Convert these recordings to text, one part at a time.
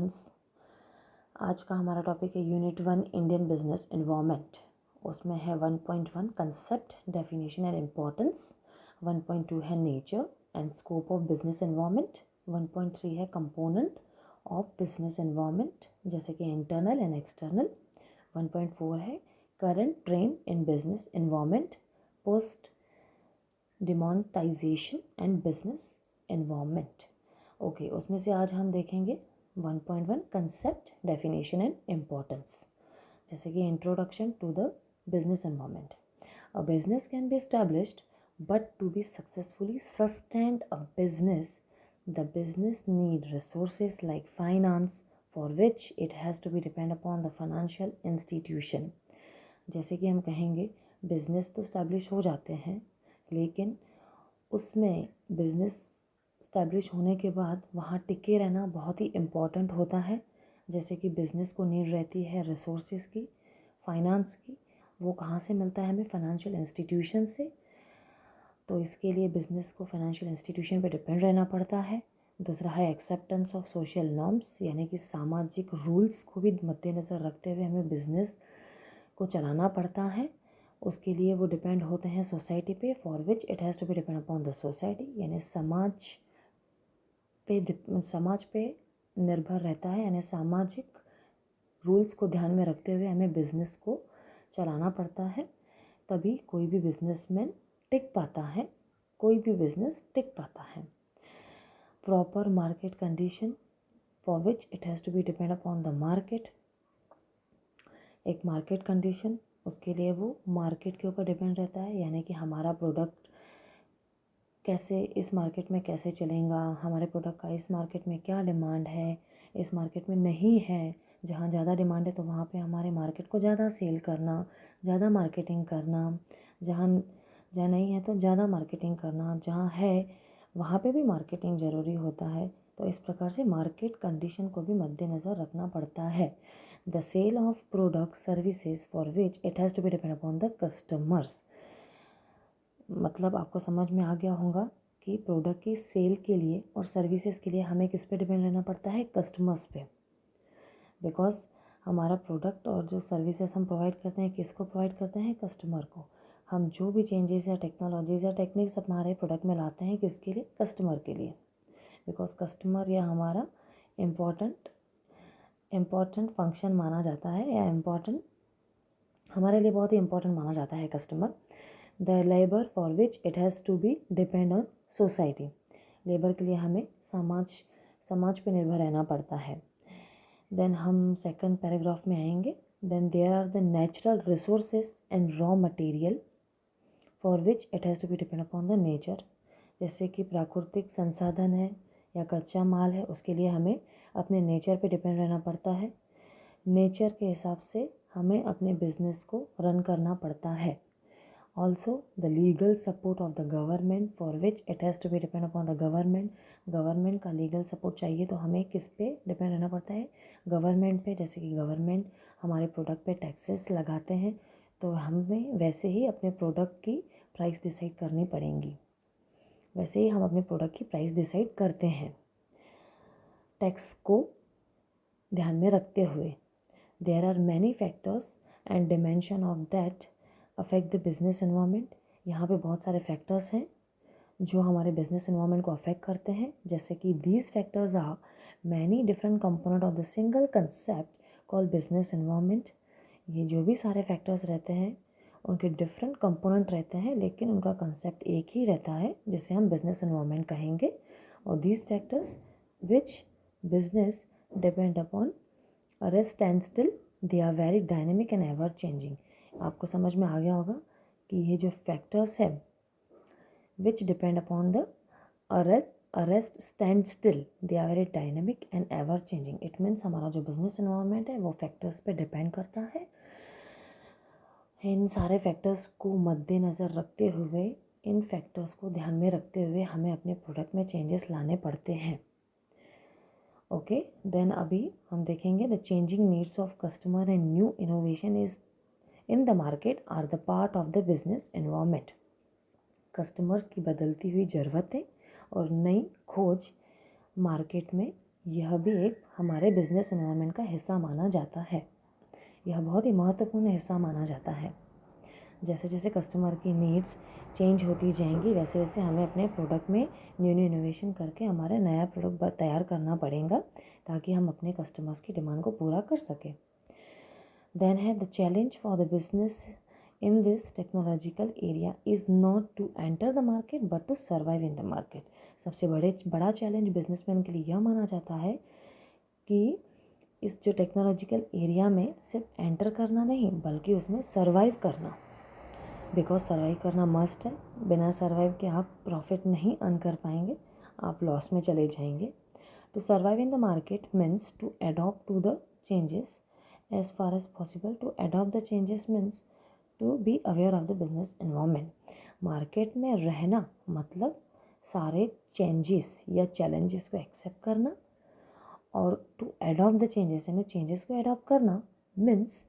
Students, आज का हमारा टॉपिक है यूनिट 1 इंडियन बिजनेस एनवायरनमेंट। उसमें है 1.1 कंसेप्ट, डेफिनेशन एंड इम्पोर्टेंस, 1.2 है nature and scope of business environment, 1.3 है कंपोनेंट ऑफ बिजनेस एनवायरनमेंट जैसे कि इंटरनल एंड एक्सटर्नल, 1.4 है current trend in business environment, post demonetisation and business environment. Okay, उसमें से आज हम देखेंगे 1.1 कंसेप्ट, डेफिनेशन एंड इम्पोर्टेंस। जैसे कि introduction to the business environment. A business can be established but to be successfully sustained a business the business need resources like finance for which it has to be depend upon the financial institution. जैसे कि हम कहेंगे business तो establish हो जाते हैं, लेकिन उसमें बिजनेस इस्टेब्लिश होने के बाद वहाँ टिके रहना बहुत ही इम्पॉर्टेंट होता है। जैसे कि बिज़नेस को नीड रहती है रिसोर्सेज की, फाइनेंस की। वो कहाँ से मिलता है हमें? फाइनेंशियल इंस्टीट्यूशन से। तो इसके लिए बिज़नेस को फाइनेंशियल इंस्टीट्यूशन पे डिपेंड रहना पड़ता है। दूसरा है एक्सेप्टेंस ऑफ सोशल नॉर्म्स, यानी कि सामाजिक रूल्स को भी मद्देनज़र रखते हुए हमें बिज़नेस को चलाना पड़ता है। उसके लिए वो डिपेंड होते हैं सोसाइटी पे, for which it has to be depend upon the society, यानी समाज पे निर्भर रहता है। यानी सामाजिक रूल्स को ध्यान में रखते हुए हमें बिज़नेस को चलाना पड़ता है, तभी कोई भी बिजनेसमैन टिक पाता है, कोई भी बिजनेस टिक पाता है। Proper market condition for which it has to be depend upon the market. एक मार्केट कंडीशन, उसके लिए वो मार्केट के ऊपर डिपेंड रहता है, यानी कि हमारा प्रोडक्ट कैसे इस मार्केट में कैसे चलेगा, हमारे प्रोडक्ट का इस मार्केट में क्या डिमांड है, इस मार्केट में नहीं है। जहाँ ज़्यादा डिमांड है तो वहाँ पे हमारे मार्केट को ज़्यादा सेल करना, ज़्यादा मार्केटिंग करना। जहाँ जहाँ नहीं है तो ज़्यादा मार्केटिंग करना, जहाँ है वहाँ पे भी मार्केटिंग ज़रूरी होता है। तो इस प्रकार से मार्केट कंडीशन को भी मद्देनज़र रखना पड़ता है। The sale of product services for which it has to be depend upon the customers. मतलब आपको समझ में आ गया होगा कि प्रोडक्ट की सेल के लिए और सर्विसेज के लिए हमें किस पे डिपेंड रहना पड़ता है? कस्टमर्स पे। बिकॉज हमारा प्रोडक्ट और जो सर्विसेज हम प्रोवाइड करते हैं, किसको प्रोवाइड करते हैं? कस्टमर को। हम जो भी चेंजेस या टेक्नोलॉजीज या टेक्निक्स हमारे प्रोडक्ट में लाते हैं, किसके लिए? कस्टमर के लिए। बिकॉज कस्टमर या हमारा इम्पॉर्टेंट फंक्शन माना जाता है, या हमारे लिए बहुत ही इम्पॉर्टेंट माना जाता है customer. The labour for which it has to be depend on society. Labour के लिए हमें समाज पे निर्भर रहना पड़ता है। देन हम सेकंड पैराग्राफ में आएंगे। Then there are the natural resources and raw material for which it has to be depend upon the nature. जैसे कि प्राकृतिक संसाधन है या कच्चा माल है, उसके लिए हमें अपने नेचर पे डिपेंड रहना पड़ता है। नेचर के हिसाब से हमें अपने बिजनेस को रन करना पड़ता है। Also, the legal support of the government for which it has to be depend upon the government. Government का लीगल सपोर्ट चाहिए तो हमें किस पे डिपेंड रहना पड़ता है? गवर्नमेंट पे। जैसे कि गवर्नमेंट हमारे प्रोडक्ट पे टैक्सेस लगाते हैं, तो हमें वैसे ही अपने प्रोडक्ट की प्राइस डिसाइड करनी पड़ेंगी। वैसे ही हम अपने प्रोडक्ट की प्राइस डिसाइड करते हैं टैक्स को ध्यान में रखते हुए। There are many factors and dimension of that affect the business environment. यहाँ पे बहुत सारे फैक्टर्स हैं जो हमारे बिजनेस एनवायरनमेंट को अफेक्ट करते हैं। जैसे कि these factors are many different component of the single concept called business environment. ये जो भी सारे फैक्टर्स रहते हैं उनके डिफरेंट कंपोनेंट रहते हैं, लेकिन उनका कंसेप्ट एक ही रहता है, जिसे हम बिजनेस एनवायरनमेंट कहेंगे। और these factors which business depend upon और stand still, they are very dynamic and ever changing. आपको समझ में आ गया होगा कि ये जो फैक्टर्स है which depend upon the arrest stand still, they are very dynamic and ever changing. It means हमारा जो बिजनेस एनवायरनमेंट है वो फैक्टर्स पे डिपेंड करता है। इन सारे फैक्टर्स को मद्देनज़र रखते हुए, इन फैक्टर्स को ध्यान में रखते हुए हमें अपने प्रोडक्ट में चेंजेस लाने पड़ते हैं। ओके, देन अभी हम देखेंगे the changing needs of customer and new innovation is in the market are the part of the business environment. Customers की बदलती हुई ज़रूरतें और नई खोज मार्केट में यह भी एक हमारे बिजनेस एनवायरनमेंट का हिस्सा माना जाता है। यह बहुत ही महत्वपूर्ण हिस्सा माना जाता है। जैसे जैसे कस्टमर की नीड्स चेंज होती जाएंगी वैसे वैसे हमें अपने प्रोडक्ट में न्यू न्यू इनोवेशन करके हमारा नया प्रोडक्ट तैयार करना पड़ेगा ताकि हम अपने कस्टमर्स की डिमांड को पूरा कर सकें। देन है the challenge for the business in this technological area is not to enter the market but to survive in the market. सबसे बड़ा चैलेंज बिजनेसमैन के लिए यह माना जाता है कि इस जो टेक्नोलॉजिकल एरिया में सिर्फ एंटर करना नहीं बल्कि उसमें सर्वाइव करना। बिकॉज सर्वाइव करना मस्ट है। बिना सर्वाइव के आप प्रॉफिट नहीं अर्न कर पाएंगे, आप लॉस में चले जाएंगे। To survive in the market means to adopt to the changes as far as possible. To adopt the changes means to be aware of the business environment. Market में रहना मतलब सारे चेंजेस या चैलेंजेस को accept करना, और to adopt the changes यानी changes को अडॉप्ट करना means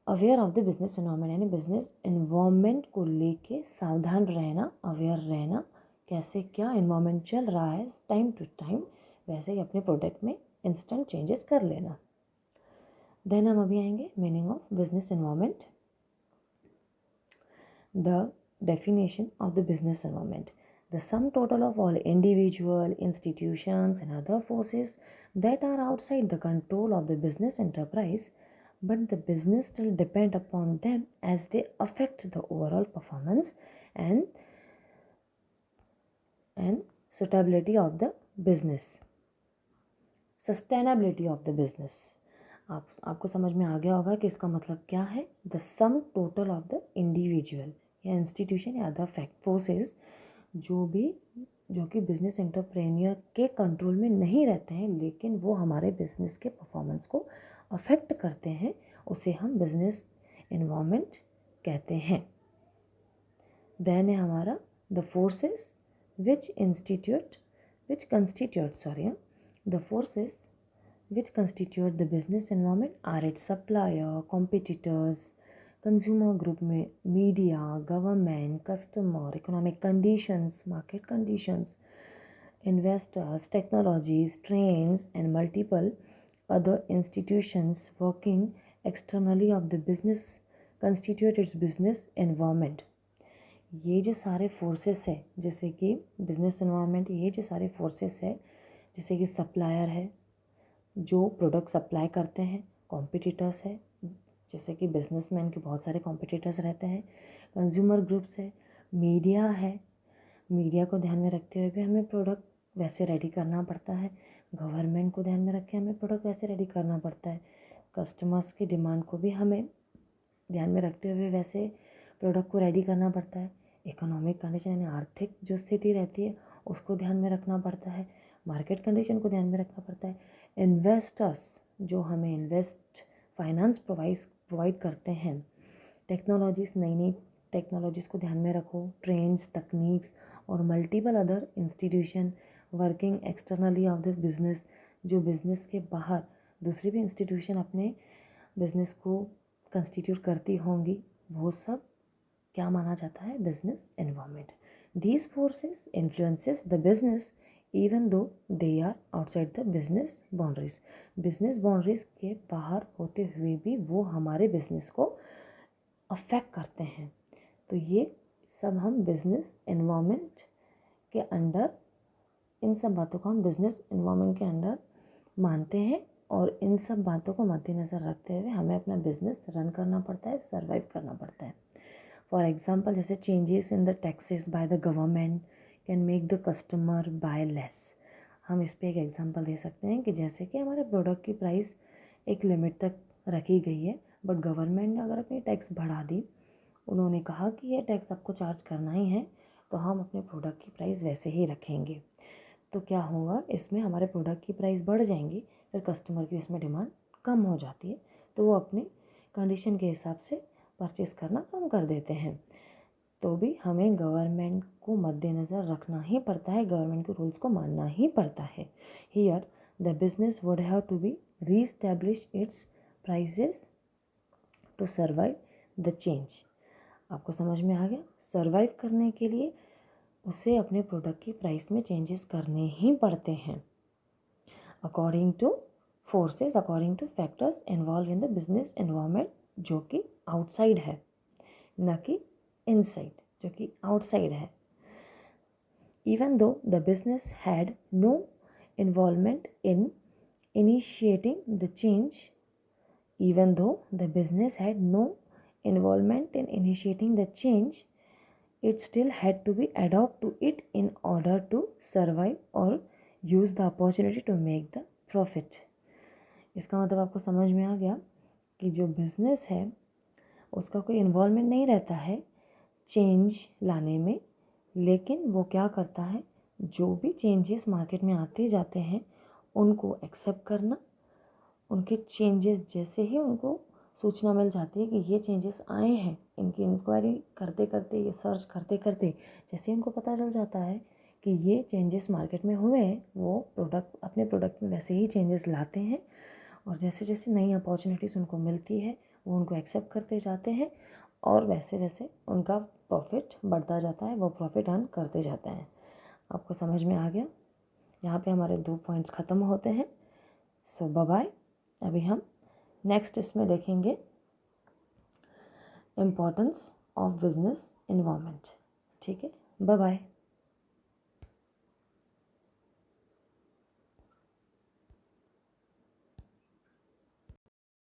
aware of the business environment यानी बिजनेस एनवायरनमेंट को लेके सावधान रहना, अवेयर रहना, कैसे क्या एनवायरनमेंट चल रहा है टाइम टू टाइम वैसे ही अपने प्रोडक्ट में इंस्टेंट चेंजेस कर लेना। देन हम अभी आएंगे meaning of business environment. The definition of the business environment: the sum total of all individual, institutions, and other forces that are outside the control of the business enterprise, but the business still depend upon them as they affect the overall performance and suitability of the business, sustainability of the business। आपको समझ में आ गया होगा कि इसका मतलब क्या है। The sum total of the individual या इंस्टीट्यूशन या अदर फैक्ट फोर्सेस जो कि बिजनेस एंटरप्रेन्योर के कंट्रोल में नहीं रहते हैं लेकिन वो हमारे बिजनेस के परफॉर्मेंस को अफेक्ट करते हैं, उसे हम बिजनेस एनवायरनमेंट कहते हैं। देन है हमारा the forces which constitute the business environment are its supplier, competitors, consumer group में media, government, customer, economic conditions, market conditions, investors, technologies, trends, and multiple other institutions working externally of the business constitute its business environment। ये जो सारे forces है जैसे कि business environment, ये जो सारे फोर्सेस है जैसे कि सप्लायर है जो प्रोडक्ट सप्लाई करते हैं, कॉम्पिटिटर्स है जैसे कि बिजनेसमैन के बहुत सारे कॉम्पिटिटर्स रहते हैं, कंज्यूमर ग्रुप्स है, मीडिया है, मीडिया को ध्यान में रखते हुए भी हमें प्रोडक्ट वैसे रेडी करना पड़ता है, गवर्नमेंट को ध्यान में रख के हमें प्रोडक्ट वैसे रेडी करना पड़ता है, कस्टमर्स की डिमांड को भी हमें ध्यान में रखते हुए वैसे प्रोडक्ट को रेडी करना पड़ता है, इकोनॉमिक कंडीशन यानी आर्थिक जो स्थिति रहती है उसको ध्यान में रखना पड़ता है, मार्केट कंडीशन को ध्यान में रखना पड़ता है, इन्वेस्टर्स जो हमें इन्वेस्ट फाइनेंस प्रोवाइड करते हैं, टेक्नोलॉजीज़ नई नई टेक्नोलॉजीज़ को ध्यान में रखो, ट्रेंड्स, तकनीक्स और multiple other institution working externally of the business, जो बिजनेस के बाहर दूसरी भी इंस्टीट्यूशन अपने बिजनेस को कंस्टिट्यूट करती होंगी, वो सब क्या माना जाता है business environment. These forces influences the business even though they are outside the business boundaries. Business boundaries के बाहर होते हुए भी वो हमारे बिजनेस को अफेक्ट करते हैं। तो ये सब हम बिजनेस एनवायरनमेंट के अंडर, इन सब बातों को हम बिजनेस एनवायरनमेंट के अंडर मानते हैं और इन सब बातों को मद्देनज़र रखते हुए हमें अपना बिजनेस रन करना पड़ता है, सर्वाइव करना पड़ता है। फॉर एग्जाम्पल जैसे changes in the taxes by the government can make the customer bye less. हम इस पर एक एग्जांपल दे सकते हैं कि जैसे कि हमारे प्रोडक्ट की प्राइस एक लिमिट तक रखी गई है बट गवर्नमेंट ने अगर अपनी टैक्स बढ़ा दी, उन्होंने कहा कि ये टैक्स आपको चार्ज करना ही है, तो हम अपने प्रोडक्ट की प्राइस वैसे ही रखेंगे। तो क्या होगा, इसमें हमारे प्रोडक्ट की प्राइस बढ़ जाएंगी, फिर कस्टमर की इसमें डिमांड कम हो जाती है तो वो अपने कंडीशन के हिसाब से परचेज़ करना कम कर देते हैं। तो भी हमें गवर्नमेंट को मद्देनज़र रखना ही पड़ता है, गवर्नमेंट के रूल्स को मानना ही पड़ता है। Here the business would have to be reestablish its prices to survive the change. आपको समझ में आ गया, सर्वाइव करने के लिए उसे अपने प्रोडक्ट की प्राइस में चेंजेस करने ही पड़ते हैं। According two forces, according two factors involve in the business environment, जो कि आउटसाइड है, न कि इनसाइड, जो कि आउटसाइड है. Even though the business had no involvement in initiating the change, even though the business had no involvement in initiating the change, it still had to be adapt to it in order to survive or use the opportunity to make the profit. इसका मतलब आपको समझ में आ गया कि जो business है उसका कोई इन्वॉल्वमेंट नहीं रहता है चेंज लाने में, लेकिन वो क्या करता है, जो भी चेंजेस मार्केट में आते जाते हैं उनको एक्सेप्ट करना, उनके चेंजेस जैसे ही उनको सूचना मिल जाती है कि ये चेंजेस आए हैं, इनकी इंक्वायरी करते करते, ये सर्च करते करते जैसे ही उनको पता चल जाता है कि ये चेंजेस मार्केट में हुए हैं, वो अपने प्रोडक्ट में वैसे ही चेंजेस लाते हैं, और जैसे जैसे नई अपॉर्चुनिटीज़ उनको मिलती है वो उनको एक्सेप्ट करते जाते हैं, और वैसे वैसे उनका प्रॉफिट बढ़ता जाता है, वो प्रॉफिट अर्न करते जाते हैं. आपको समझ में आ गया. यहाँ पे हमारे 2 पॉइंट्स ख़त्म होते हैं. सो बाय बाय. अभी हम नेक्स्ट इसमें देखेंगे इम्पोर्टेंस ऑफ बिजनेस इन्वायरमेंट. ठीक है, बाय बाय.